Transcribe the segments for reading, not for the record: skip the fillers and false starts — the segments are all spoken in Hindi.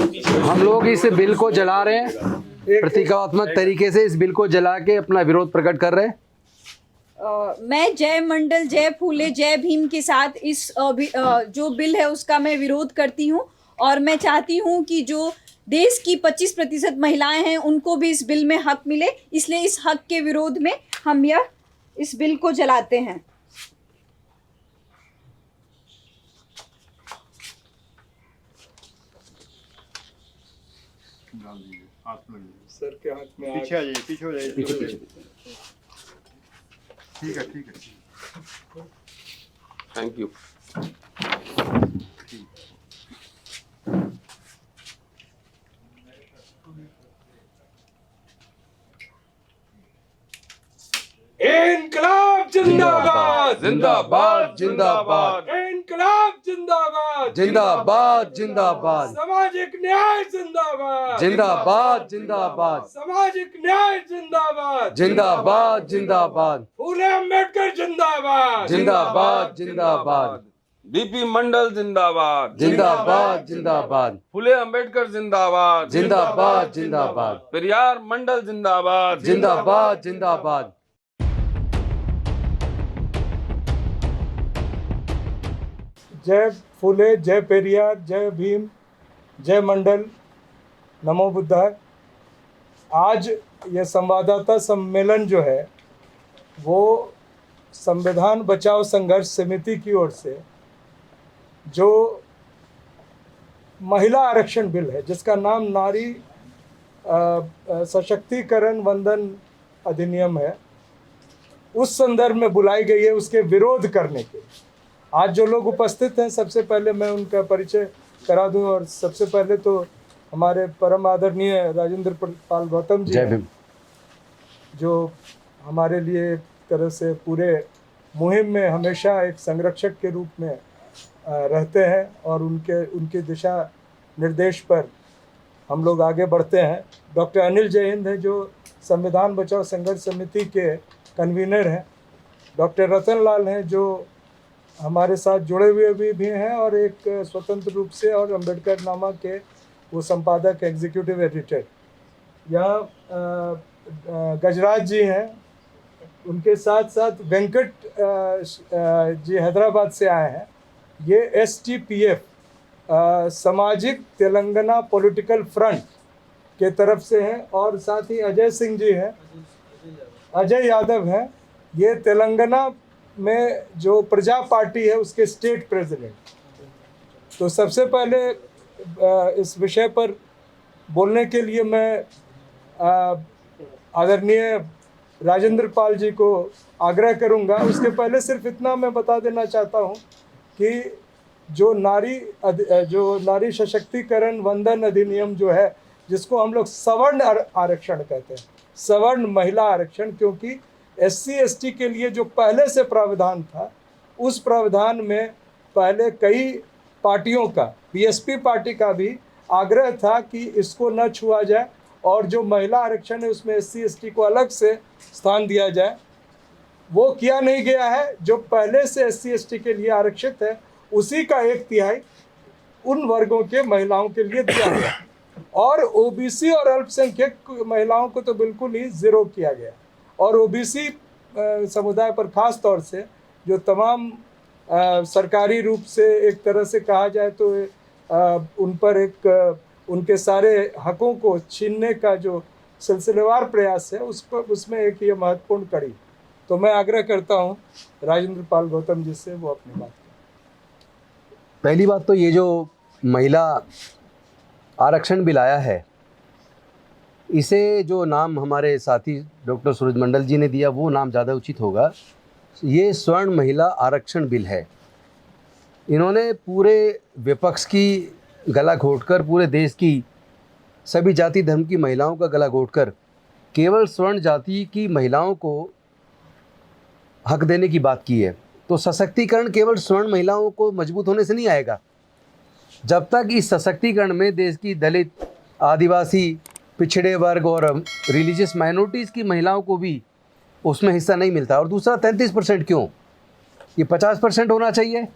हम लोग इस बिल को जला रहे हैं, प्रतीकात्मक तरीके से इस बिल को जला के अपना विरोध प्रकट कर रहे हैं। मैं जय मंडल, जय फूले, जय भीम के साथ इस जो बिल है उसका मैं विरोध करती हूँ और मैं चाहती हूँ कि जो देश की 25% महिलाएं हैं उनको भी इस बिल में हक मिले, इसलिए इस हक के विरोध में हम इस बिल को जलाते हैं। सर के हाथ में पीछे आ जाइए, पीछे हो जाइए, पीछे। ठीक है, ठीक है। Thank you. इनकलाब जिंदाबाद, जिंदाबाद जिंदाबाद इनकलाब जिंदाबाद, जिंदाबाद जिंदाबाद सामाजिक न्याय जिंदाबाद, जिंदाबाद जिंदाबाद सामाजिक न्याय जिंदाबाद, जिंदाबाद जिंदाबाद फूले अम्बेडकर जिंदाबाद, जिंदाबाद जिंदाबाद बीपी मंडल जिंदाबाद, जिंदाबाद जिंदाबाद फुले अंबेडकर जिंदाबाद, जिंदाबाद जिंदाबाद पेरियार मंडल जिंदाबाद, जिंदाबाद जिंदाबाद। जय फूले, जय पेरियार, जय भीम, जय मंडल, नमो बुद्धाय। आज ये संवाददाता सम्मेलन जो है वो संविधान बचाओ संघर्ष समिति की ओर से जो महिला आरक्षण बिल है जिसका नाम नारी सशक्तिकरण वंदन अधिनियम है, उस संदर्भ में बुलाई गई है उसके विरोध करने के। आज जो लोग उपस्थित हैं सबसे पहले मैं उनका परिचय करा दूं और सबसे पहले तो हमारे परम आदरणीय राजेंद्र पाल गौतम जी हैं, जो हमारे लिए एक तरह से पूरे मुहिम में हमेशा एक संरक्षक के रूप में रहते हैं और उनके दिशा निर्देश पर हम लोग आगे बढ़ते हैं। डॉक्टर अनिल जयहिंद हैं जो संविधान बचाओ संघर्ष समिति के कन्वीनर हैं। डॉक्टर रतन लाल हैं जो हमारे साथ जुड़े हुए भी हैं और एक स्वतंत्र रूप से और अम्बेडकर नामा के वो संपादक एग्जीक्यूटिव एडिटर। यहाँ गजराज जी हैं, उनके साथ साथ वेंकट जी हैदराबाद से आए हैं। ये STPF सामाजिक तेलंगाना पॉलिटिकल फ्रंट के तरफ से हैं और साथ ही अजय सिंह जी हैं, अजय यादव हैं, ये तेलंगाना में जो प्रजा पार्टी है उसके स्टेट प्रेसिडेंट। तो सबसे पहले इस विषय पर बोलने के लिए मैं आदरणीय राजेंद्र पाल जी को आग्रह करूंगा। उसके पहले सिर्फ इतना मैं बता देना चाहता हूं कि जो नारी सशक्तिकरण वंदन अधिनियम जो है, जिसको हम लोग सवर्ण आरक्षण कहते हैं, सवर्ण महिला आरक्षण, क्योंकि SC ST के लिए जो पहले से प्रावधान था उस प्रावधान में पहले कई पार्टियों का, BSP पार्टी का भी आग्रह था कि इसको न छुआ जाए और जो महिला आरक्षण है उसमें SC ST को अलग से स्थान दिया जाए। वो किया नहीं गया है। जो पहले से SC ST के लिए आरक्षित है उसी का 1/3 उन वर्गों के महिलाओं के लिए दिया गया और OBC और अल्पसंख्यक महिलाओं को तो बिल्कुल ही ज़ीरो किया गया। और OBC समुदाय पर ख़ास तौर से जो तमाम सरकारी रूप से एक तरह से कहा जाए तो उन पर एक उनके सारे हकों को छीनने का जो सिलसिलेवार प्रयास है उसमें एक ये महत्वपूर्ण कड़ी। तो मैं आग्रह करता हूँ राजेंद्र पाल गौतम जी से वो अपनी बात करें। पहली बात तो ये जो महिला आरक्षण बिल आया है, इसे जो नाम हमारे साथी डॉक्टर सूरज मंडल जी ने दिया वो नाम ज़्यादा उचित होगा। ये स्वर्ण महिला आरक्षण बिल है। इन्होंने पूरे विपक्ष की गला घोटकर, पूरे देश की सभी जाति धर्म की महिलाओं का गला घोटकर केवल स्वर्ण जाति की महिलाओं को हक देने की बात की है। तो सशक्तिकरण केवल स्वर्ण महिलाओं को मजबूत होने से नहीं आएगा। जब तक इस सशक्तिकरण में देश की दलित, आदिवासी, पिछड़े वर्ग और रिलीजियस माइनॉरिटीज़ की महिलाओं को भी उसमें हिस्सा नहीं मिलता। और दूसरा 33% क्यों, ये 50% होना चाहिए।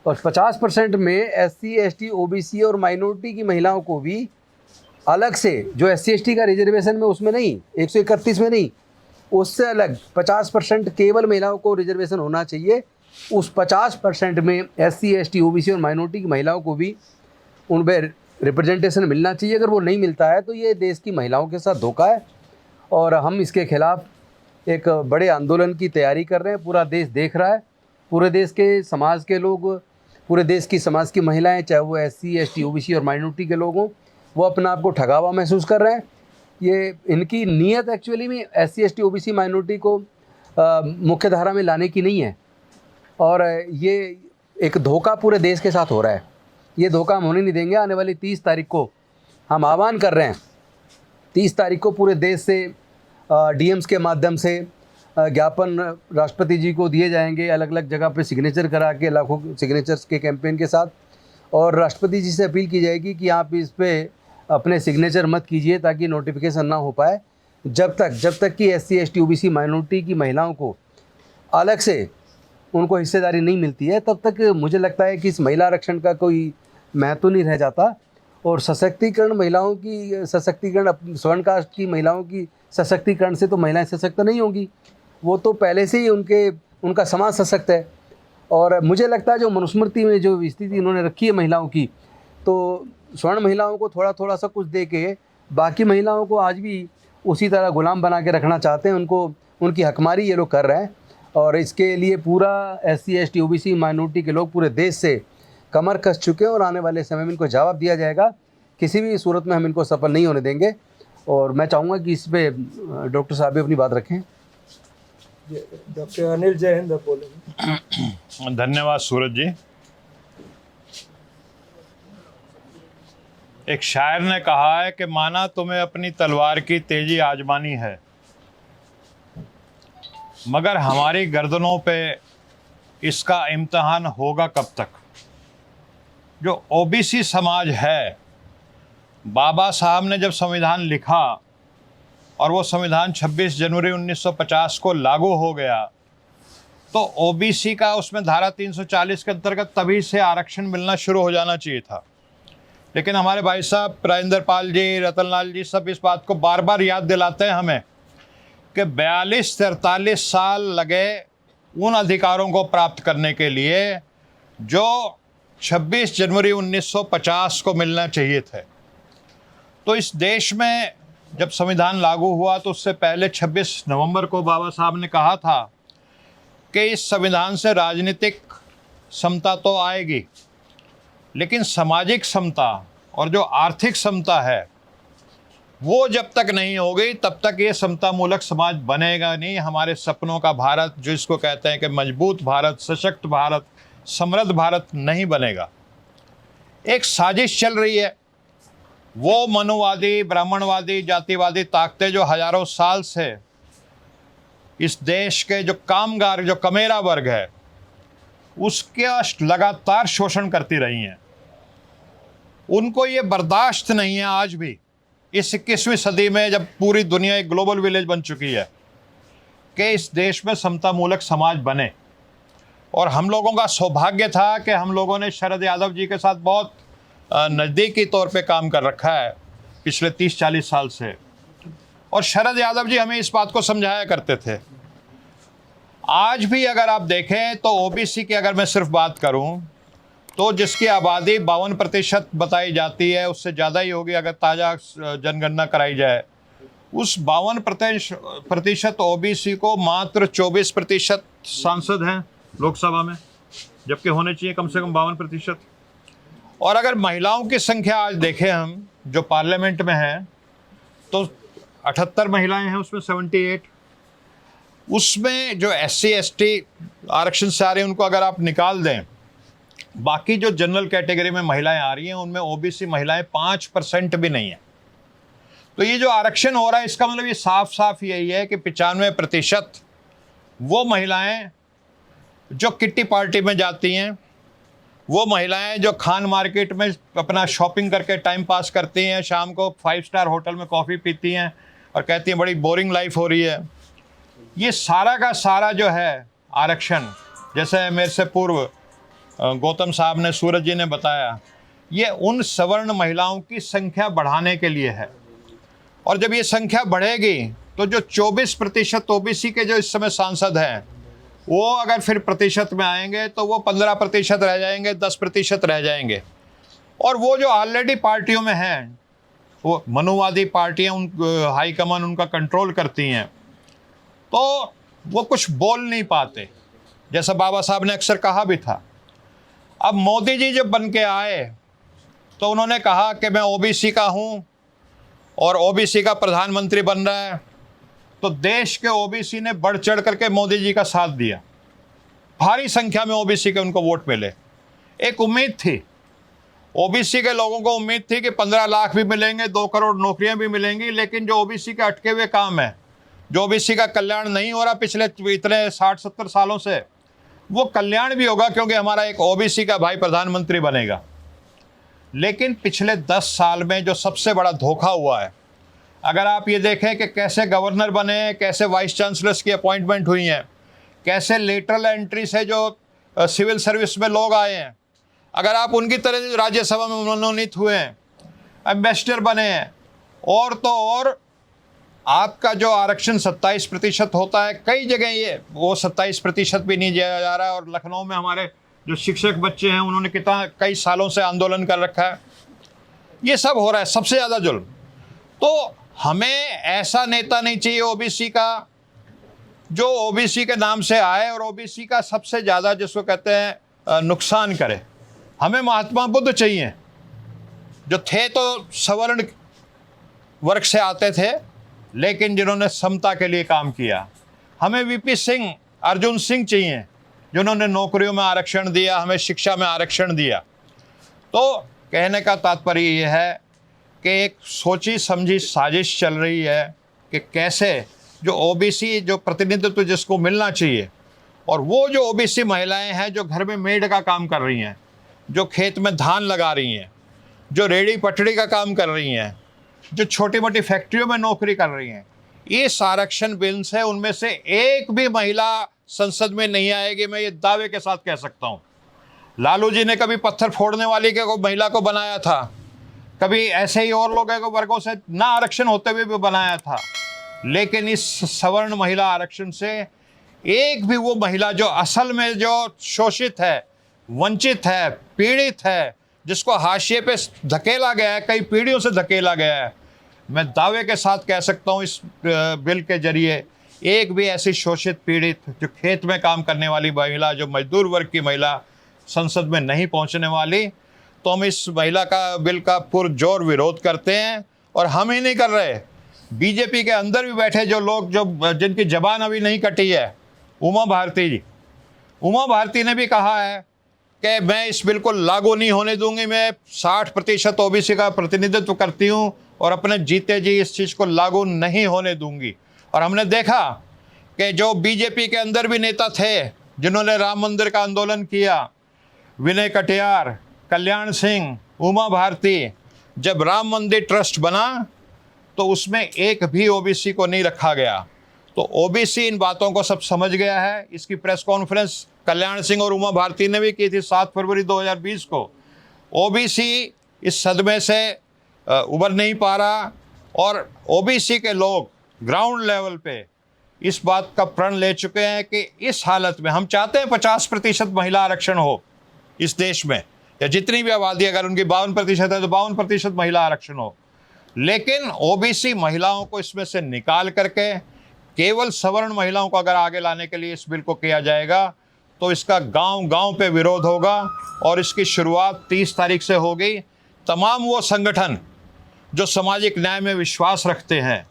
और 50% में SC ST OBC और माइनॉरिटी की महिलाओं को भी अलग से, जो SC ST का रिजर्वेशन में उसमें नहीं, 131 में नहीं, उससे अलग 50% केवल महिलाओं को रिजर्वेशन होना चाहिए। उस 50% में SC ST OBC और माइनॉरिटी की महिलाओं को भी उनमें रिप्रेजेंटेशन मिलना चाहिए। अगर वो नहीं मिलता है तो ये देश की महिलाओं के साथ धोखा है और हम इसके खिलाफ एक बड़े आंदोलन की तैयारी कर रहे हैं। पूरा देश देख रहा है, पूरे देश के समाज के लोग, पूरे देश की समाज की महिलाएं, चाहे वो SC ST OBC और माइनॉरिटी के लोग हों, वो अपने आप को ठगा हुआ महसूस कर रहे हैं। ये इनकी नीयत एक्चुअली में SC ST OBC माइनॉरिटी को मुख्य धारा में लाने की नहीं है और ये एक धोखा पूरे देश के साथ हो रहा है। ये धोखा हम होने नहीं देंगे। आने वाली 30 तारीख को हम आह्वान कर रहे हैं, 30 तारीख को पूरे देश से DMs के माध्यम से ज्ञापन राष्ट्रपति जी को दिए जाएंगे, अलग अलग जगह पे सिग्नेचर करा के, लाखों सिग्नेचर्स के कैंपेन के साथ, और राष्ट्रपति जी से अपील की जाएगी कि आप इस पे अपने सिग्नेचर मत कीजिए ताकि नोटिफिकेशन ना हो पाए जब तक कि SC ST OBC माइनॉरिटी की महिलाओं को अलग से उनको हिस्सेदारी नहीं मिलती है, तब तक मुझे लगता है कि इस महिला आरक्षण का कोई महत्व नहीं रह जाता। और सशक्तिकरण, महिलाओं की सशक्तिकरण, स्वर्ण कास्ट की महिलाओं की सशक्तिकरण से तो महिलाएं सशक्त नहीं होंगी, वो तो पहले से ही उनका समाज सशक्त है। और मुझे लगता है जो मनुस्मृति में जो स्थिति इन्होंने रखी है महिलाओं की, तो स्वर्ण महिलाओं को थोड़ा थोड़ा सा कुछ दे के बाकी महिलाओं को आज भी उसी तरह गुलाम बना के रखना चाहते हैं। उनकी हकमारी ये लोग कर रहे हैं और इसके लिए पूरा SC ST OBC माइनॉरिटी के लोग पूरे देश से कमर कस चुके हैं और आने वाले समय में इनको जवाब दिया जाएगा। किसी भी सूरत में हम इनको सफल नहीं होने देंगे। और मैं चाहूँगा कि इस पे डॉक्टर साहब भी अपनी बात रखें। डॉक्टर अनिल जय हिंद बोलेंगे। धन्यवाद सूरज जी। एक शायर ने कहा है कि माना तुम्हें अपनी तलवार की तेजी आजमानी है, मगर हमारी गर्दनों पे इसका इम्तिहान होगा कब तक। जो OBC समाज है, बाबा साहब ने जब संविधान लिखा और वो संविधान 26 जनवरी 1950 को लागू हो गया, तो OBC का उसमें धारा 340 के अंतर्गत तभी से आरक्षण मिलना शुरू हो जाना चाहिए था। लेकिन हमारे भाई साहब राजेंद्र पाल जी, रतन लाल जी सब इस बात को बार बार याद दिलाते हैं हमें कि 42-43 साल लगे उन अधिकारों को प्राप्त करने के लिए जो 26 जनवरी 1950 को मिलना चाहिए थे। तो इस देश में जब संविधान लागू हुआ तो उससे पहले 26 नवंबर को बाबा साहब ने कहा था कि इस संविधान से राजनीतिक समता तो आएगी, लेकिन सामाजिक समता और जो आर्थिक समता है वो जब तक नहीं होगी तब तक ये समता मूलक समाज बनेगा नहीं। हमारे सपनों का भारत, जो इसको कहते हैं कि मजबूत भारत, सशक्त भारत, समृद्ध भारत नहीं बनेगा। एक साजिश चल रही है, वो मनुवादी, ब्राह्मणवादी, जातिवादी ताकतें जो हजारों साल से इस देश के जो कामगार, जो कमेरा वर्ग है, उसका लगातार शोषण करती रही हैं। उनको ये बर्दाश्त नहीं है आज भी, इस 21वीं सदी में जब पूरी दुनिया एक ग्लोबल विलेज बन चुकी है, कि इस देश में समतामूलक समाज बने। और हम लोगों का सौभाग्य था कि हम लोगों ने शरद यादव जी के साथ बहुत नज़दीकी तौर पे काम कर रखा है पिछले 30-40 साल से, और शरद यादव जी हमें इस बात को समझाया करते थे। आज भी अगर आप देखें तो OBC की अगर मैं सिर्फ बात करूं तो जिसकी आबादी 52% बताई जाती है, उससे ज़्यादा ही होगी अगर ताज़ा जनगणना कराई जाए, उस 52% OBC को मात्र 24% सांसद हैं लोकसभा में, जबकि होने चाहिए कम से कम 52%। और अगर महिलाओं की संख्या आज देखें हम जो पार्लियामेंट में है, तो 78 महिलाएं हैं, उसमें 78। उसमें जो SC ST आरक्षण से आ रही हैं उनको अगर आप निकाल दें, बाकी जो जनरल कैटेगरी में महिलाएं आ रही हैं उनमें OBC महिलाएं 5% भी नहीं है। तो ये जो आरक्षण हो रहा है इसका मतलब ये साफ साफ यही है कि 95% वो महिलाएं जो किट्टी पार्टी में जाती हैं, वो महिलाएं जो खान मार्केट में अपना शॉपिंग करके टाइम पास करती हैं, शाम को 5 स्टार होटल में कॉफ़ी पीती हैं और कहती हैं बड़ी बोरिंग लाइफ हो रही है, ये सारा का सारा जो है आरक्षण, जैसे मेरे से पूर्व गौतम साहब ने, सूरज जी ने बताया, ये उन सवर्ण महिलाओं की संख्या बढ़ाने के लिए है। और जब ये संख्या बढ़ेगी तो जो 24% ओबीसी के जो इस समय सांसद हैं, वो अगर फिर प्रतिशत में आएंगे तो वो 15% रह जाएंगे, 10% रह जाएंगे। और वो जो ऑलरेडी पार्टियों में हैं, वो मनुवादी पार्टियां, उन हाईकमान उनका कंट्रोल करती हैं, तो वो कुछ बोल नहीं पाते, जैसा बाबा साहब ने अक्सर कहा भी था। अब मोदी जी जब बन के आए तो उन्होंने कहा कि मैं ओबीसी का हूँ और ओबीसी का प्रधानमंत्री बन रहा है, तो देश के ओबीसी ने बढ़ चढ़ करके मोदी जी का साथ दिया। भारी संख्या में ओबीसी के उनको वोट मिले। एक उम्मीद थी, ओबीसी के लोगों को उम्मीद थी कि 15 लाख भी मिलेंगे, 2 करोड़ नौकरियां भी मिलेंगी, लेकिन जो ओबीसी के अटके हुए काम है, जो ओबीसी का कल्याण नहीं हो रहा पिछले इतने 60-70 सालों से, वो कल्याण भी होगा, क्योंकि हमारा एक ओबीसी का भाई प्रधानमंत्री बनेगा। लेकिन पिछले 10 साल में जो सबसे बड़ा धोखा हुआ है, अगर आप ये देखें कि कैसे गवर्नर बने, कैसे वाइस चांसलर्स की अपॉइंटमेंट हुई हैं, कैसे लेटरल एंट्री से जो सिविल सर्विस में लोग आए हैं, अगर आप उनकी तरह राज्यसभा में मनोनीत हुए हैं, एम्बेसडर बने हैं, और तो और आपका जो आरक्षण 27% होता है, कई जगह ये वो 27% भी नहीं दिया जा रहा है। और लखनऊ में हमारे जो शिक्षक बच्चे हैं, उन्होंने कितना कई सालों से आंदोलन कर रखा है। ये सब हो रहा है, सबसे ज़्यादा जुल्म। तो हमें ऐसा नेता नहीं चाहिए ओबीसी का, जो ओबीसी के नाम से आए और ओबीसी का सबसे ज़्यादा जिसको कहते हैं नुकसान करे। हमें महात्मा बुद्ध चाहिए, जो थे तो सवर्ण वर्ग से आते थे, लेकिन जिन्होंने समता के लिए काम किया। हमें वीपी सिंह, अर्जुन सिंह चाहिए, जिन्होंने नौकरियों में आरक्षण दिया, हमें शिक्षा में आरक्षण दिया। तो कहने का तात्पर्य ये है कि एक सोची समझी साजिश चल रही है कि कैसे जो ओबीसी जो प्रतिनिधित्व जिसको मिलना चाहिए, और वो जो ओबीसी महिलाएं हैं जो घर में मेड का काम कर रही हैं, जो खेत में धान लगा रही हैं, जो रेड़ी पटड़ी का काम कर रही हैं, जो छोटी मोटी फैक्ट्रियों में नौकरी कर रही हैं, इस आरक्षण बिल से उनमें से एक भी महिला संसद में नहीं आएगी। मैं ये दावे के साथ कह सकता हूँ। लालू जी ने कभी पत्थर फोड़ने वाली को महिला को बनाया था, कभी ऐसे ही और लोगों को वर्गों से ना आरक्षण होते हुए भी बनाया था, लेकिन इस सवर्ण महिला आरक्षण से एक भी वो महिला जो असल में जो शोषित है, वंचित है, पीड़ित है, जिसको हाशिए पे धकेला गया है, कई पीढ़ियों से धकेला गया है, मैं दावे के साथ कह सकता हूँ इस बिल के जरिए एक भी ऐसी शोषित पीड़ित जो खेत में काम करने वाली महिला, जो मजदूर वर्ग की महिला संसद में नहीं पहुँचने वाली। तो हम इस महिला का बिल का पुरजोर विरोध करते हैं। और हम ही नहीं कर रहे, बीजेपी के अंदर भी बैठे जो लोग, जो जिनकी जबान अभी नहीं कटी है, उमा भारती जी, उमा भारती ने भी कहा है कि मैं इस बिल को लागू नहीं होने दूंगी। मैं 60% ओबीसी का प्रतिनिधित्व करती हूं और अपने जीते जी इस चीज़ को लागू नहीं होने दूंगी। और हमने देखा कि जो बीजेपी के अंदर भी नेता थे जिन्होंने राम मंदिर का आंदोलन किया, विनय कटियार, कल्याण सिंह, उमा भारती, जब राम मंदिर ट्रस्ट बना तो उसमें एक भी ओबीसी को नहीं रखा गया। तो ओबीसी इन बातों को सब समझ गया है। इसकी प्रेस कॉन्फ्रेंस कल्याण सिंह और उमा भारती ने भी की थी 7 फरवरी 2020 को। ओबीसी इस सदमे से उबर नहीं पा रहा और ओबीसी के लोग ग्राउंड लेवल पे इस बात का प्रण ले चुके हैं कि इस हालत में हम चाहते हैं 50% महिला आरक्षण हो इस देश में, या जितनी भी आबादी, अगर उनकी 52% है तो 52% महिला आरक्षण हो। लेकिन ओबीसी महिलाओं को इसमें से निकाल करके केवल सवर्ण महिलाओं को अगर आगे लाने के लिए इस बिल को किया जाएगा तो इसका गांव-गांव पे विरोध होगा। और इसकी शुरुआत 30 तारीख से होगी। तमाम वो संगठन जो सामाजिक न्याय में विश्वास रखते हैं,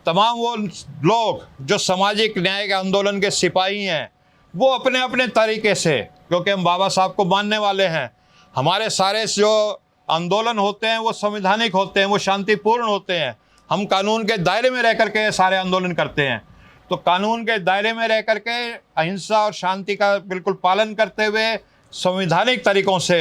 तमाम वो लोग जो सामाजिक न्याय के आंदोलन के सिपाही हैं, वो अपने अपने तरीके से, क्योंकि हम बाबा साहब को मानने वाले हैं, हमारे सारे जो आंदोलन होते हैं वो संवैधानिक होते हैं, वो शांतिपूर्ण होते हैं। हम कानून के दायरे में रह करके सारे आंदोलन करते हैं। तो कानून के दायरे में रह करके अहिंसा और शांति का बिल्कुल पालन करते हुए संवैधानिक तरीक़ों से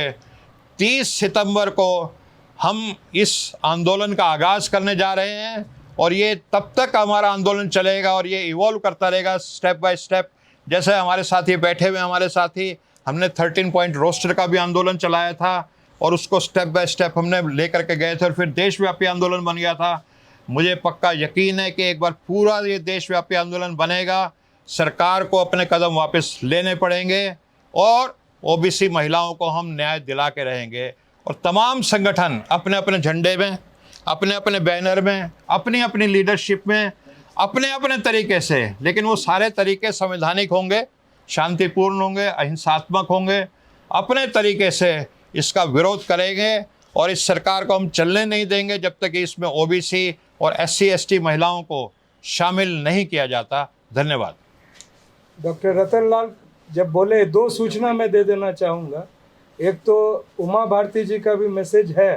30 सितंबर को हम इस आंदोलन का आगाज़ करने जा रहे हैं। और ये तब तक हमारा आंदोलन चलेगा और ये इवॉल्व करता रहेगा स्टेप बाय स्टेप। जैसे हमारे साथी बैठे हुए हमारे साथी हमने 13 पॉइंट रोस्टर का भी आंदोलन चलाया था और उसको स्टेप बाय स्टेप हमने लेकर के गए थे और फिर देशव्यापी आंदोलन बन गया था। मुझे पक्का यकीन है कि एक बार पूरा ये देशव्यापी आंदोलन बनेगा, सरकार को अपने कदम वापस लेने पड़ेंगे और ओबीसी महिलाओं को हम न्याय दिला के रहेंगे। और तमाम संगठन अपने अपने झंडे में, अपने अपने बैनर में, अपनी अपनी लीडरशिप में, अपने अपने तरीके से, लेकिन वो सारे तरीके संवैधानिक होंगे, शांतिपूर्ण होंगे, अहिंसात्मक होंगे, अपने तरीके से इसका विरोध करेंगे और इस सरकार को हम चलने नहीं देंगे जब तक इसमें ओबीसी और SC/ST महिलाओं को शामिल नहीं किया जाता। धन्यवाद। डॉक्टर रतन लाल जब बोले, दो सूचना मैं दे देना चाहूँगा। एक तो उमा भारती जी का भी मैसेज है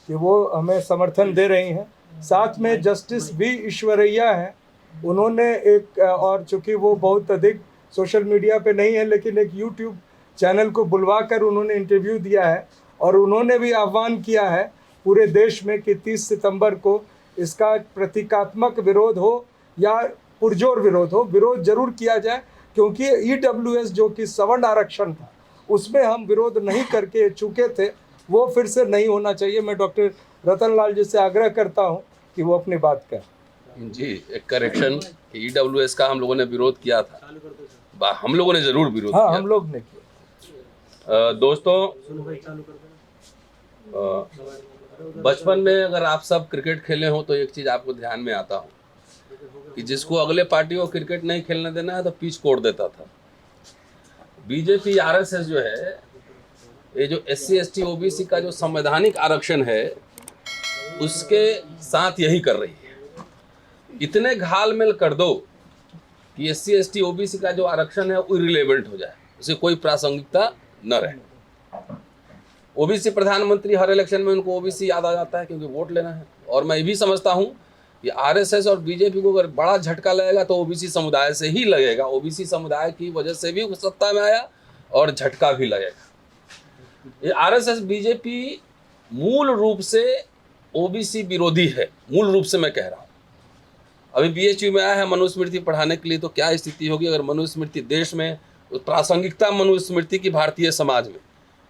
कि वो हमें समर्थन दे रही हैं, साथ में जस्टिस बी ईश्वरैया हैं, उन्होंने एक, और चूंकि वो बहुत अधिक सोशल मीडिया पे नहीं है, लेकिन एक यूट्यूब चैनल को बुलवाकर उन्होंने इंटरव्यू दिया है और उन्होंने भी आह्वान किया है पूरे देश में कि 30 सितंबर को इसका प्रतीकात्मक विरोध हो या पुरजोर विरोध हो, विरोध जरूर किया जाए, क्योंकि EWS जो कि सवर्ण आरक्षण था उसमें हम विरोध नहीं करके चुके थे, वो फिर से नहीं होना चाहिए। मैं डॉक्टर रतन लाल जी से आग्रह करता हूँ कि वो अपनी बात करें। जी, एक करेक्शन, EWS का हम लोगों ने विरोध किया था, हम लोगों ने जरूर विरोध हाँ, किया। हम लोग ने किया। दोस्तों, बचपन में अगर आप सब क्रिकेट खेले हो तो एक चीज आपको ध्यान में आता हो कि जिसको अगले पार्टी को क्रिकेट नहीं खेलने देना है तो पिच कोड़ देता था। बीजेपी RSS जो है, ये जो SC/ST OBC का जो संवैधानिक आरक्षण है उसके साथ यही कर रही है। इतने घालमेल कर दो कि SC/ST OBC का जो आरक्षण है वो इरिलेवेंट हो जाए, उसे कोई प्रासंगिकता न रहे। ओबीसी प्रधानमंत्री, हर इलेक्शन में उनको ओबीसी याद आ जाता है क्योंकि वोट लेना है। और मैं ये भी समझता हूँ कि RSS और बीजेपी को अगर बड़ा झटका लगेगा तो ओबीसी समुदाय से ही लगेगा। ओबीसी समुदाय की वजह से भी सत्ता में आया और झटका भी लगेगा। ये RSS बीजेपी मूल रूप से ओबीसी विरोधी है, मूल रूप से मैं कह रहा हूँ। अभी BHU में आया है मनुस्मृति पढ़ाने के लिए, तो क्या स्थिति होगी अगर मनुस्मृति देश में प्रासंगिकता मनुस्मृति की भारतीय समाज में,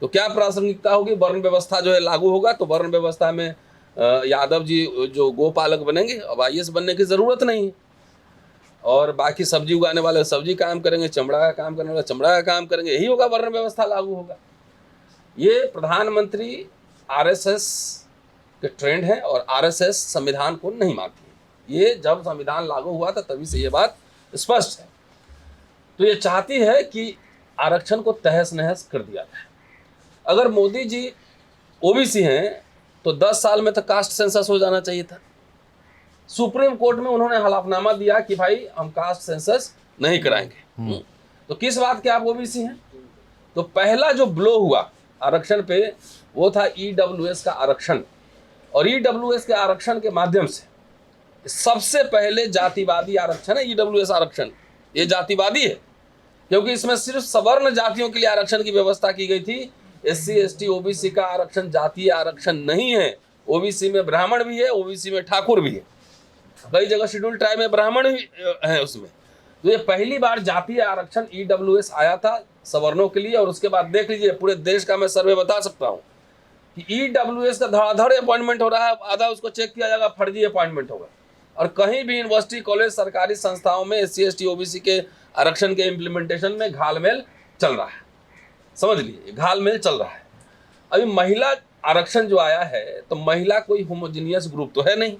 तो क्या प्रासंगिकता होगी? वर्ण व्यवस्था जो है लागू होगा तो वर्ण व्यवस्था में यादव जी जो गोपालक बनेंगे, अब IAS बनने की ज़रूरत नहीं है। और बाकी सब्जी उगाने वाले सब्जी काम करेंगे, चमड़ा का काम करने वाले चमड़ा का काम करेंगे, यही होगा, वर्ण व्यवस्था लागू होगा। ये प्रधानमंत्री RSS के ट्रेंड है और RSS संविधान को नहीं मानती है। ये जब संविधान लागू हुआ था तभी से ये बात स्पष्ट है। तो ये चाहती है कि आरक्षण को तहस नहस कर दिया जाए। अगर मोदी जी ओबीसी हैं तो 10 साल में तो कास्ट सेंसस हो जाना चाहिए था। सुप्रीम कोर्ट में उन्होंने हलफनामा दिया कि भाई हम कास्ट सेंसस नहीं कराएंगे। तो किस बात के आप ओबीसी हैं? तो पहला जो ब्लो हुआ आरक्षण पे वो था EWS का आरक्षण, और EWS के आरक्षण के माध्यम से सबसे पहले जातिवादी आरक्षण है। EWS आरक्षण ये जातिवादी है क्योंकि इसमें सिर्फ सवर्ण जातियों के लिए आरक्षण की व्यवस्था की गई थी। SC/ST OBC का आरक्षण जातीय आरक्षण नहीं है। OBC में ब्राह्मण भी है, OBC में ठाकुर भी है, कई जगह शेड्यूल ट्राइब में ब्राह्मण भी है उसमें। तो ये पहली बार जातीय आरक्षण EWS आया था सवर्णों के लिए। और उसके बाद देख लीजिए पूरे देश का मैं सर्वे बता सकता हूँ कि EWS का धड़ाधड़ अपॉइंटमेंट हो रहा है, आधा उसको चेक किया जाएगा, फर्जी अपॉइंटमेंट होगा। और कहीं भी यूनिवर्सिटी, कॉलेज, सरकारी संस्थाओं में SC/ST OBC के आरक्षण के इम्प्लीमेंटेशन में घालमेल चल रहा है। समझ लीजिए, घालमेल चल रहा है। अभी महिला आरक्षण जो आया है तो महिला कोई होमोजीनियस ग्रुप तो है नहीं।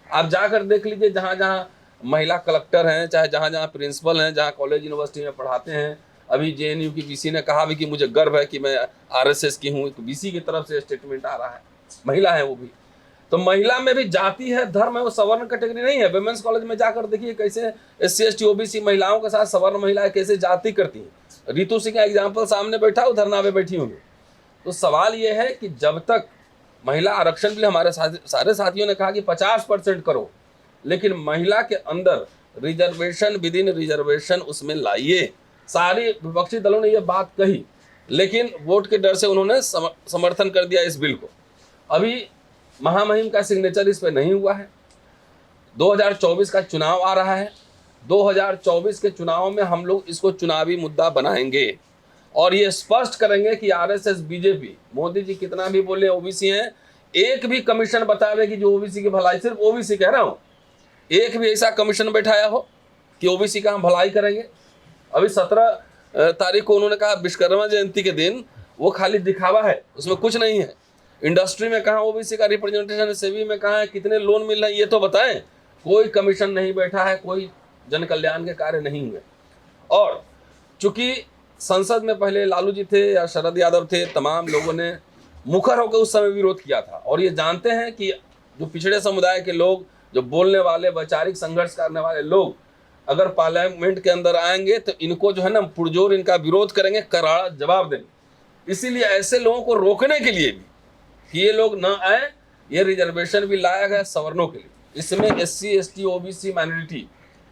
आप जाकर देख लीजिए, जहाँ जहाँ महिला कलेक्टर हैं, चाहे जहाँ जहाँ प्रिंसिपल हैं, जहाँ कॉलेज यूनिवर्सिटी में पढ़ाते हैं। अभी JNU की BC ने कहा भी कि मुझे गर्व है कि मैं RSS की हूँ, BC की तरफ से स्टेटमेंट आ रहा है, महिला है वो भी। तो महिला में भी जाति है, धर्म है, वो सवर्ण कैटेगरी नहीं है। वुमेन्स कॉलेज में जाकर देखिए कैसे SC/ST OBC महिलाओं के साथ सवर्ण महिलाएं कैसे जाति करती हैं। रितु सिंह का एग्जाम्पल सामने बैठा, वो धरना पे बैठी होंगी। तो सवाल ये है कि जब तक महिला आरक्षण भी हमारे सारे साथियों ने कहा कि 50% करो, लेकिन महिला के अंदर रिजर्वेशन, विद इन रिजर्वेशन उसमें लाइए। सारे विपक्षी दलों ने ये बात कही, लेकिन वोट के डर से उन्होंने समर्थन कर दिया इस बिल को। अभी महामहिम का सिग्नेचर इस पर नहीं हुआ है। 2024 का चुनाव आ रहा है। 2024 के चुनाव में हम लोग इसको चुनावी मुद्दा बनाएंगे और ये स्पष्ट करेंगे कि आरएसएस बीजेपी मोदी जी कितना भी बोले ओबीसी हैं, एक भी कमीशन बतावे कि जो ओबीसी की भलाई, सिर्फ ओबीसी कह रहा हूँ, एक भी ऐसा कमीशन बैठाया हो कि ओबीसी का हम भलाई करेंगे। अभी 17 तारीख को उन्होंने कहा विश्वकर्मा जयंती के दिन, वो खाली दिखावा है, उसमें कुछ नहीं है। इंडस्ट्री में कहाँ ओबीसी का रिप्रेजेंटेशन है, सेवी में कहाँ है, कितने लोन मिल रहे हैं ये तो बताएं। कोई कमीशन नहीं बैठा है, कोई जन कल्याण के कार्य नहीं हुए। और चूंकि संसद में पहले लालू जी थे या शरद यादव थे, तमाम लोगों ने मुखर होकर उस समय विरोध किया था। और ये जानते हैं कि जो पिछड़े समुदाय के लोग, जो बोलने वाले, वैचारिक संघर्ष करने वाले लोग अगर पार्लियामेंट के अंदर आएंगे तो इनको जो है ना पुरजोर इनका विरोध करेंगे, करारा जवाब देंगे। इसीलिए ऐसे लोगों को रोकने के लिए भी कि ये लोग ना आए, ये रिजर्वेशन भी लाया गया सवर्णों के लिए। इसमें SC ST OBC माइनॉरिटी,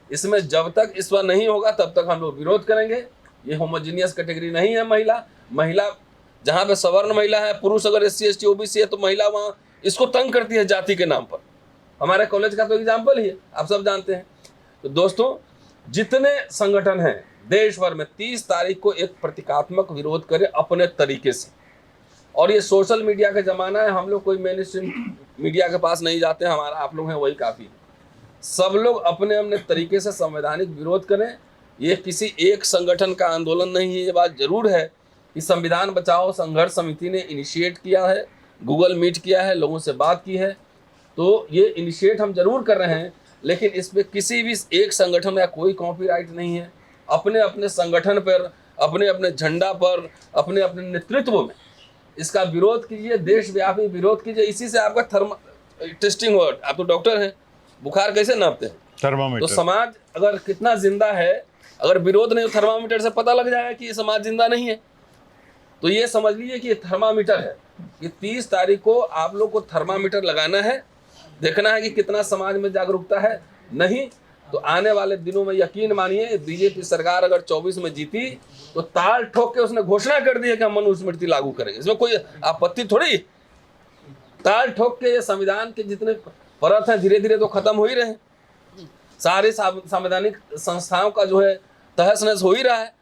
इसमें जब तक इस बार नहीं होगा तब तक हम लोग विरोध करेंगे। ये होमोजीनियस कैटेगरी नहीं है। महिला जहाँ पे सवर्ण महिला है, पुरुष अगर SC ST OBC है तो महिला वहाँ इसको तंग करती है जाति के नाम पर। हमारे कॉलेज का तो एग्जाम्पल ही है, आप सब जानते हैं। तो दोस्तों, जितने संगठन हैं देश भर में 30 तारीख को एक प्रतीकात्मक विरोध करें अपने तरीके से। और ये सोशल मीडिया का ज़माना है, हम लोग कोई मेन स्ट्रीम मीडिया के पास नहीं जाते, हमारा आप लोग हैं वही काफ़ी है। सब लोग अपने अपने तरीके से संवैधानिक विरोध करें। ये किसी एक संगठन का आंदोलन नहीं है। ये बात जरूर है कि संविधान बचाओ संघर्ष समिति ने इनिशिएट किया है, गूगल मीट किया है, लोगों से बात की है, तो ये इनिशिएट हम जरूर कर रहे हैं। लेकिन इस पर किसी भी एक संगठन का कोई कॉपीराइट नहीं है। अपने अपने संगठन पर, अपने अपने झंडा पर, अपने अपने नेतृत्व में इसका विरोध कीजिए, देशव्यापी विरोध कीजिए। इसी से आपका टेस्टिंग हो। आप तो डॉक्टर हैं, बुखार कैसे नापते हैं? थर्मामीटर। तो समाज अगर कितना जिंदा है, अगर विरोध नहीं, थर्मामीटर से पता लग जाएगा कि ये समाज जिंदा नहीं है। तो ये समझ लीजिए कि ये थर्मामीटर है। कि 30 तारीख को आप लोग को थर्मामीटर लगाना है, देखना है कि कितना समाज में जागरूकता है। नहीं तो आने वाले दिनों में यकीन मानिए, बीजेपी सरकार अगर 24 में जीती तो ताल ठोक के उसने घोषणा कर दी है कि हम मनुस्मृति लागू करेंगे। इसमें कोई आपत्ति थोड़ी। ताल ठोक के ये संविधान के जितने परत हैं धीरे धीरे तो खत्म हो ही रहे हैं। सारे संवैधानिक संस्थाओं का जो है तहस नहस हो ही रहा है।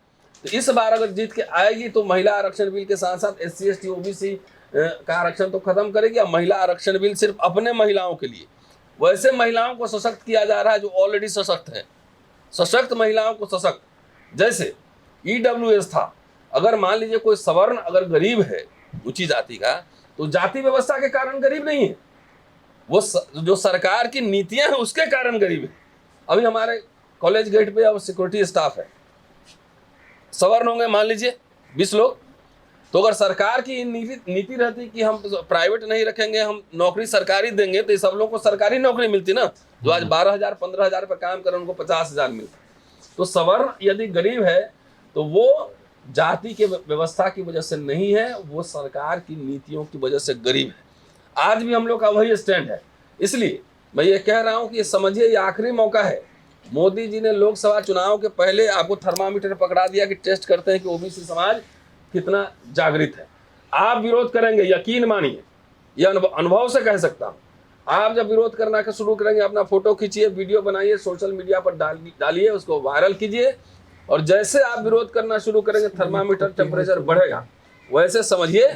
तो इस बार अगर जीत के आएगी तो महिला आरक्षण बिल के साथ साथ SC ST OBC का आरक्षण तो खत्म करेगी। महिला आरक्षण बिल सिर्फ अपने महिलाओं के लिए, वैसे महिलाओं को सशक्त किया जा रहा है जो ऑलरेडी सशक्त है। सशक्त महिलाओं को सशक्त, जैसे EWS था। अगर मान लीजिए कोई सवर्ण अगर गरीब है ऊंची जाति का, तो जाति व्यवस्था के कारण गरीब नहीं है, वो जो सरकार की नीतियां हैं उसके कारण गरीब है। अभी हमारे कॉलेज गेट पे अब सिक्योरिटी स्टाफ है, सवर्ण होंगे मान लीजिए 20 लोग। तो अगर सरकार की नीति रहती कि हम प्राइवेट नहीं रखेंगे, हम नौकरी सरकारी देंगे, तो सब लोगों को सरकारी नौकरी मिलती ना। जो आज 12,000 15,000 पर काम करें उनको 50,000 मिलता। तो सवर्ण यदि गरीब है तो वो जाति के व्यवस्था की वजह से नहीं है, वो सरकार की नीतियों की वजह से गरीब है। आज भी हम लोग का वही स्टैंड है। इसलिए मैं ये कह रहा हूँ कि समझिए ये आखिरी मौका है। मोदी जी ने लोकसभा चुनाव के पहले आपको थर्मामीटर पकड़ा दिया कि टेस्ट करते हैं कि OBC समाज कितना जागृत है। आप विरोध करेंगे, यकीन मानिए, ये अनुभव से कह सकता हूँ। आप जब विरोध करना का शुरू करेंगे, अपना फोटो खींचिए, वीडियो बनाइए, सोशल मीडिया पर डालिए, उसको वायरल कीजिए, और जैसे आप विरोध करना शुरू करेंगे थर्मामीटर टेम्परेचर बढ़ेगा। वैसे समझिए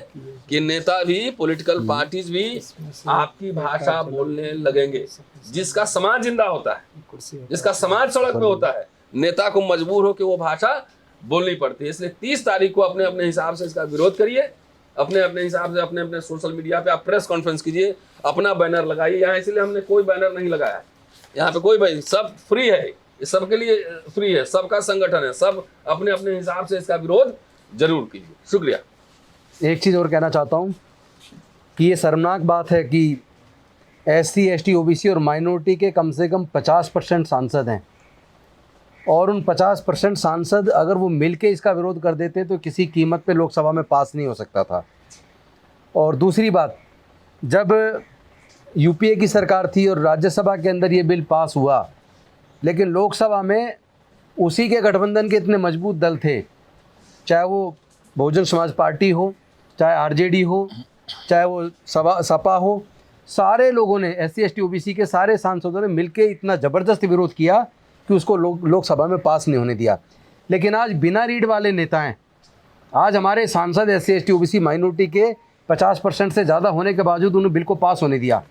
कि नेता भी, पॉलिटिकल पार्टीज भी आपकी भाषा बोलने लगेंगे। जिसका समाज जिंदा होता है, जिसका समाज सड़क पे होता है, नेता को मजबूर हो कि वो भाषा बोलनी पड़ती है। इसलिए 30 तारीख को अपने अपने हिसाब से इसका विरोध करिए, अपने अपने हिसाब से अपने अपने सोशल मीडिया पे आप प्रेस कॉन्फ्रेंस कीजिए, अपना बैनर लगाइए। यहाँ इसलिए हमने कोई बैनर नहीं लगाया है, यहाँ पे कोई भाई, सब फ्री है, ये सबके लिए फ्री है, सबका संगठन है, सब अपने अपने हिसाब से इसका विरोध जरूर कीजिए। शुक्रिया। एक चीज़ और कहना चाहता हूँ कि ये शर्मनाक बात है कि SC ST OBC और माइनॉरिटी के कम से कम 50% सांसद हैं, और उन 50% सांसद अगर वो मिलके इसका विरोध कर देते तो किसी कीमत पे लोकसभा में पास नहीं हो सकता था। और दूसरी बात, जब UPA की सरकार थी और राज्यसभा के अंदर ये बिल पास हुआ, लेकिन लोकसभा में उसी के गठबंधन के इतने मजबूत दल थे, चाहे वो बहुजन समाज पार्टी हो, चाहे RJD हो, चाहे वो सपा हो, सारे लोगों ने, SC ST OBC के सारे सांसदों ने मिलके इतना ज़बरदस्त विरोध किया कि उसको लोकसभा में पास नहीं होने दिया। लेकिन आज बिना रीढ़ वाले नेता हैं, आज हमारे सांसद SC ST OBC माइनॉरिटी के 50% से ज़्यादा होने के बावजूद उन्होंने बिल को पास होने दिया।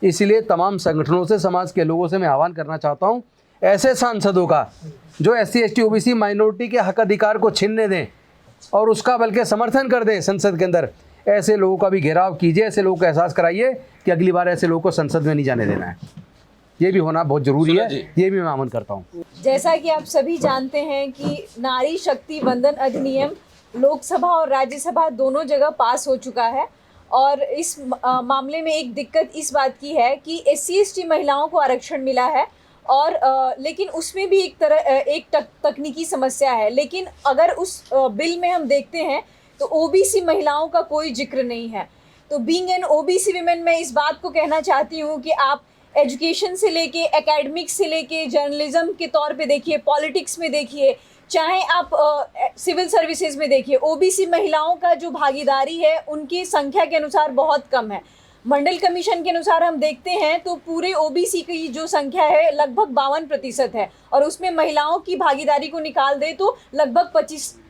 इसलिए तमाम संगठनों से, समाज के लोगों से मैं आह्वान करना चाहता हूँ, ऐसे सांसदों का जो SC ST OBC माइनॉरिटी के हक अधिकार को छीनने दें और उसका बल्कि समर्थन कर दें संसद के अंदर, ऐसे लोगों का भी घेराव कीजिए, ऐसे लोगों को एहसास कराइए कि अगली बार ऐसे लोगों को संसद में नहीं जाने देना है। ये भी होना बहुत ज़रूरी है, ये भी मैं आह्वान करता हूँ। जैसा कि आप सभी जानते हैं कि नारी शक्ति वंदन अधिनियम लोकसभा और राज्यसभा दोनों जगह पास हो चुका है और इस मामले में एक दिक्कत इस बात की है कि SC ST महिलाओं को आरक्षण मिला है और लेकिन उसमें भी एक तकनीकी समस्या है। लेकिन अगर उस बिल में हम देखते हैं तो OBC महिलाओं का कोई जिक्र नहीं है। तो बीइंग एन OBC विमेन मैं इस बात को कहना चाहती हूँ कि आप एजुकेशन से लेके, एकेडमिक्स से लेके, जर्नलिज्म के तौर पे देखिए, पॉलिटिक्स में देखिए, चाहे आप सिविल सर्विसेज में देखिए, OBC महिलाओं का जो भागीदारी है उनकी संख्या के अनुसार बहुत कम है। मंडल कमीशन के अनुसार हम देखते हैं तो पूरे OBC की जो संख्या है लगभग 52% है और उसमें महिलाओं की भागीदारी को निकाल दे तो लगभग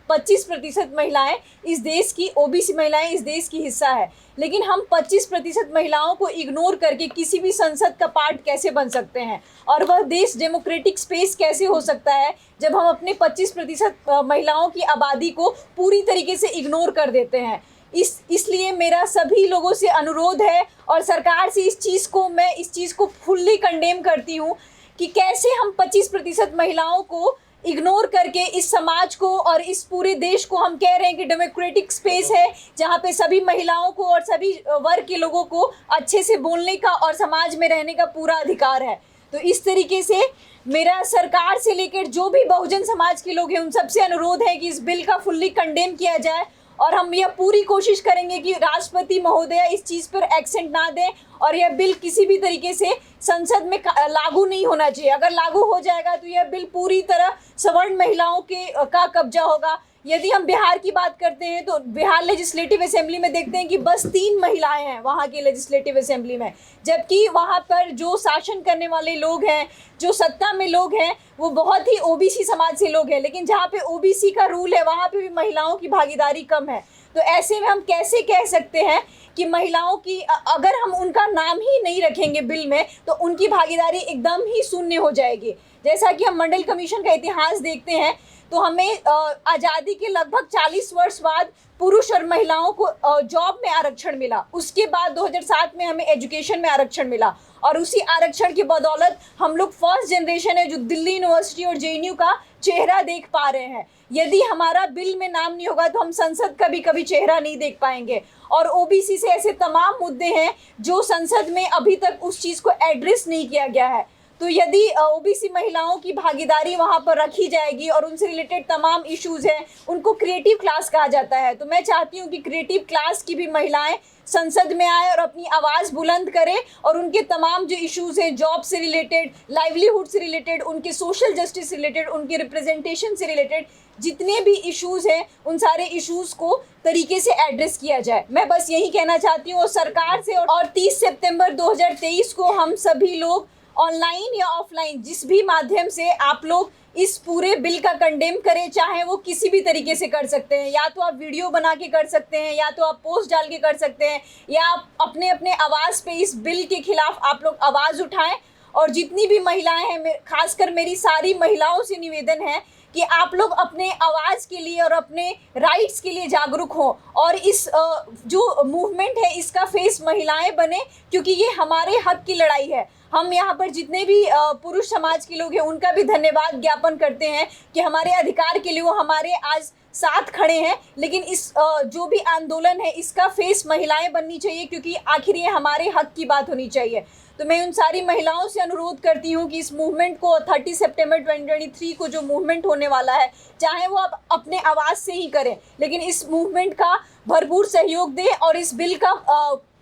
25% महिलाएं इस देश की, OBC महिलाएं इस देश की हिस्सा है। लेकिन हम 25% महिलाओं को इग्नोर करके किसी भी संसद का पार्ट कैसे बन सकते हैं और वह देश डेमोक्रेटिक स्पेस कैसे हो सकता है जब हम अपने 25% महिलाओं की आबादी को पूरी तरीके से इग्नोर कर देते हैं। इसलिए मेरा सभी लोगों से अनुरोध है और सरकार से इस चीज़ को फुल्ली कंडेम करती हूँ कि कैसे हम 25% महिलाओं को इग्नोर करके इस समाज को और इस पूरे देश को हम कह रहे हैं कि डेमोक्रेटिक स्पेस है जहाँ पे सभी महिलाओं को और सभी वर्ग के लोगों को अच्छे से बोलने का और समाज में रहने का पूरा अधिकार है। तो इस तरीके से मेरा सरकार से लेकर जो भी बहुजन समाज के लोग हैं उन सबसे अनुरोध है कि इस बिल का फुल्ली कंडेम किया जाए और हम यह पूरी कोशिश करेंगे कि राष्ट्रपति महोदया इस चीज़ पर एक्सेंट ना दें और यह बिल किसी भी तरीके से संसद में लागू नहीं होना चाहिए। अगर लागू हो जाएगा तो यह बिल पूरी तरह सवर्ण महिलाओं का कब्जा होगा। यदि हम बिहार की बात करते हैं तो बिहार लेजिस्लेटिव असेंबली में देखते हैं कि बस 3 महिलाएं हैं वहाँ के लेजिस्लेटिव असेंबली में, जबकि वहाँ पर जो शासन करने वाले लोग हैं, जो सत्ता में लोग हैं, वो बहुत ही OBC समाज से लोग हैं। लेकिन जहाँ पे OBC का रूल है वहाँ पे भी महिलाओं की भागीदारी कम है। तो ऐसे में हम कैसे कह सकते हैं कि महिलाओं की, अगर हम उनका नाम ही नहीं रखेंगे बिल में तो उनकी भागीदारी एकदम ही शून्य हो जाएगी। जैसा कि हम मंडल कमीशन का इतिहास देखते हैं तो हमें आज़ादी के लगभग 40 वर्ष बाद पुरुष और महिलाओं को जॉब में आरक्षण मिला। उसके बाद 2007 में हमें एजुकेशन में आरक्षण मिला और उसी आरक्षण की बदौलत हम लोग फर्स्ट जनरेशन है जो दिल्ली यूनिवर्सिटी और JNU का चेहरा देख पा रहे हैं। यदि हमारा बिल में नाम नहीं होगा तो हम संसद का भी कभी चेहरा नहीं देख पाएंगे। और OBC से ऐसे तमाम मुद्दे हैं जो संसद में अभी तक उस चीज़ को एड्रेस नहीं किया गया है। तो यदि OBC महिलाओं की भागीदारी वहाँ पर रखी जाएगी और उनसे रिलेटेड तमाम इश्यूज़ हैं, उनको क्रिएटिव क्लास कहा जाता है, तो मैं चाहती हूँ कि क्रिएटिव क्लास की भी महिलाएं संसद में आए और अपनी आवाज़ बुलंद करें और उनके तमाम जो इश्यूज़ हैं, जॉब से रिलेटेड, लाइवलीहुड से रिलेटेड, उनके सोशल जस्टिस से रिलेटेड, उनके रिप्रेजेंटेशन से रिलेटेड जितने भी इश्यूज़ हैं उन सारे इश्यूज़ को तरीके से एड्रेस किया जाए। मैं बस यही कहना चाहती हूँ और सरकार से। और 30 सितंबर 2023 को हम सभी लोग ऑनलाइन या ऑफलाइन जिस भी माध्यम से आप लोग इस पूरे बिल का कंडेम करें, चाहे वो किसी भी तरीके से कर सकते हैं, या तो आप वीडियो बना के कर सकते हैं, या तो आप पोस्ट डाल के कर सकते हैं, या आप अपने अपने आवाज़ पे इस बिल के खिलाफ आप लोग आवाज़ उठाएं। और जितनी भी महिलाएं हैं, खासकर मेरी सारी महिलाओं से निवेदन है कि आप लोग अपने आवाज़ के लिए और अपने राइट्स के लिए जागरूक हों और इस जो मूवमेंट है इसका फेस महिलाएं बने, क्योंकि ये हमारे हक की लड़ाई है। हम यहाँ पर जितने भी पुरुष समाज के लोग हैं उनका भी धन्यवाद ज्ञापन करते हैं कि हमारे अधिकार के लिए वो हमारे आज साथ खड़े हैं। लेकिन इस जो भी आंदोलन है इसका फेस महिलाएं बननी चाहिए, क्योंकि आखिर ये हमारे हक की बात होनी चाहिए। तो मैं उन सारी महिलाओं से अनुरोध करती हूँ कि इस मूवमेंट को 30 सितंबर 2023 को जो मूवमेंट होने वाला है, चाहे वो आप अपने आवाज़ से ही करें, लेकिन इस मूवमेंट का भरपूर सहयोग दें और इस बिल का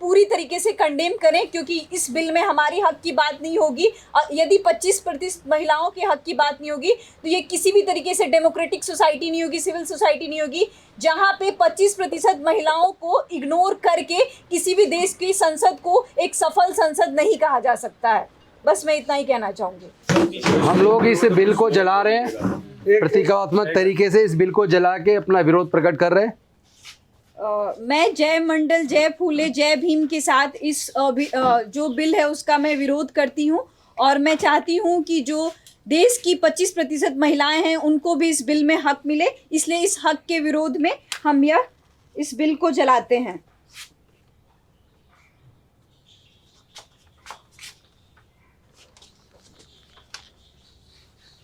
पूरी तरीके से कंडेम करें, क्योंकि इस बिल में हमारी हक की बात नहीं होगी। यदि 25% महिलाओं के हक की बात नहीं होगी तो ये किसी भी तरीके से डेमोक्रेटिक सोसाइटी नहीं होगी, सिविल सोसाइटी नहीं होगी, जहाँ पे 25% महिलाओं को इग्नोर करके किसी भी देश की संसद को एक सफल संसद नहीं कहा जा सकता है। बस मैं इतना ही कहना चाहूँगी। हम लोग इस बिल को जला रहे हैं, प्रतीकात्मक तरीके से इस बिल को जला के अपना विरोध प्रकट कर रहे हैं। मैं जय मंडल जय फूले जय भीम के साथ इस जो बिल है उसका मैं विरोध करती हूँ और मैं चाहती हूँ कि जो देश की 25% महिलाएं हैं उनको भी इस बिल में हक मिले, इसलिए इस हक के विरोध में हम इस बिल को जलाते हैं।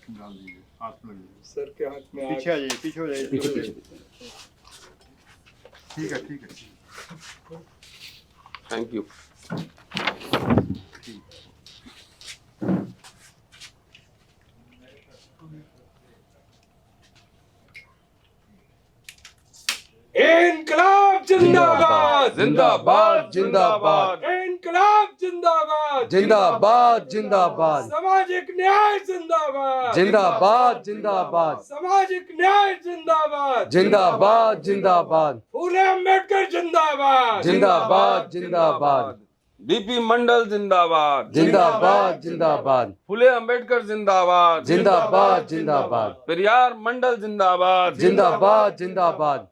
डाल दीजिए, हाथ में लीजिए। सर के हाथ में पीछे आ जाइए, पीछे हो जाइए। पीछे पीछे ठीक है, ठीक है। Thank you. इनकलाब जिंदाबाद, जिंदाबाद जिंदाबाद इनकलाब जिंदाबाद, जिंदाबाद जिंदाबाद सामाजिक न्याय जिंदाबाद, जिंदाबाद जिंदाबाद सामाजिक न्याय जिंदाबाद, जिंदाबाद जिंदाबाद फूले अम्बेडकर जिंदाबाद, जिंदाबाद जिंदाबाद डीपी मंडल जिंदाबाद, जिंदाबाद जिंदाबाद फुले अंबेडकर जिंदाबाद, जिंदाबाद जिंदाबाद पेरियार मंडल जिंदाबाद, जिंदाबाद जिंदाबाद